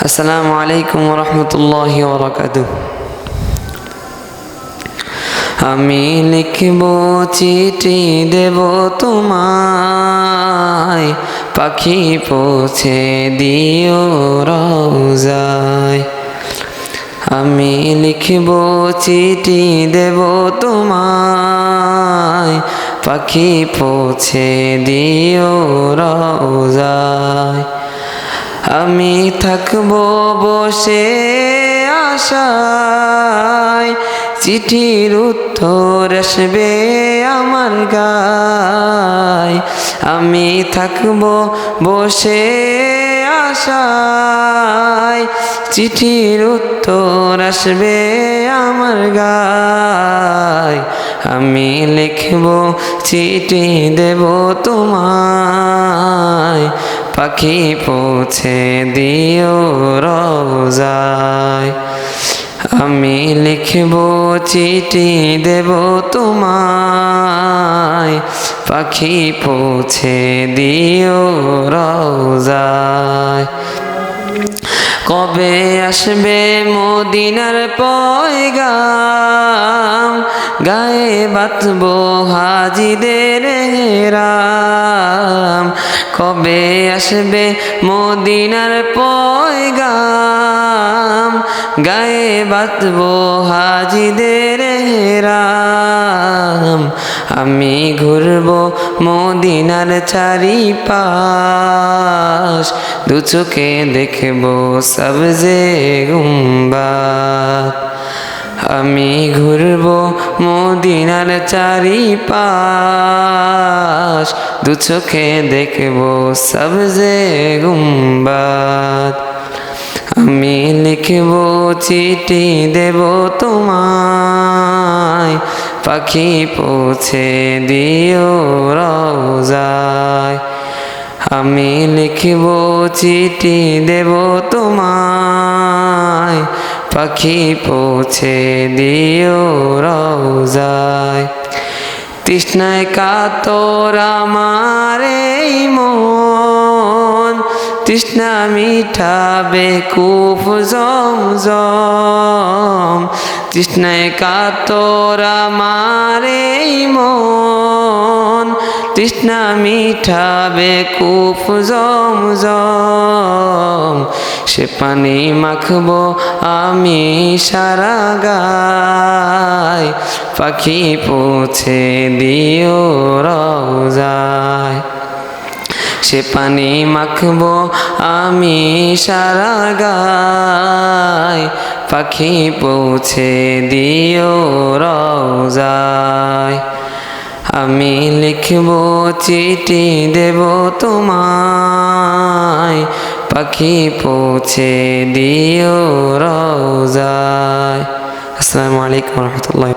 আসসালামু আলাইকুম ওয়া রাহমাতুল্লাহি ওয়া বারাকাতুহু। আমি লিখব চিঠি দেব তোমায়, পাখি পৌঁছে দিও রওজায়। আমি লিখব চিঠি দেব তোমায়, পাখি পৌঁছে দিও রওজায়। আমি থাকব বসে আশায়, চিঠির উত্তর আসবে আমার গায়। আমি থাকব বসে আশায়, চিঠির উত্তর আসবে আমার গায়। আমি লিখব চিঠি দেব তোমায়, পাখি পৌঁছে দিও রওজায়। আমি লিখব চিঠি দেব তোমায়, পাখি পৌঁছে দিও রওজায়। কবে আসবে মদিনার পয়গাম, গায়ে বাঁধব হাজিদের রাম। কবে আসবে মদিনার পয়গাম, গায়ে বাঁধব হাজিদের রাম। আমি ঘুরব মদিনার চারিপাশ, দু চোখে দেখব সবজে গুম্বাদ। আমি ঘুরব মদিনার চারিপাশ, দু চোখে দেখব সবজে গুম্বাদ। আমি লিখব চিঠি দেব তোমায়, পাখি পৌঁছে দিও রওজায়। আমি লিখব চিঠি দেব তোমায়, পাখি পৌঁছে দিও রওজায়। তৃষ্ণায় কাতর আমার এই মন, তৃষ্ণা মিঠাবে কূপ জমজম। তৃষ্ণায় কাতর আমার এই মন, তৃষ্ণা মিঠাবে কূপ জমজম। সে পানি মাখবো আমি সারা গায়, পাখি পৌঁছে দিও রওজায়। সে পানি মাখবো আমি সারা গায়, পাখি পৌঁছে দিও রওজায়। আমি লিখব চিঠি দেব তোমায়, পাখি পৌঁছে দিও রওজায়। আসসালামু আলাইকুম ওয়া রাহমাতুল্লাহ।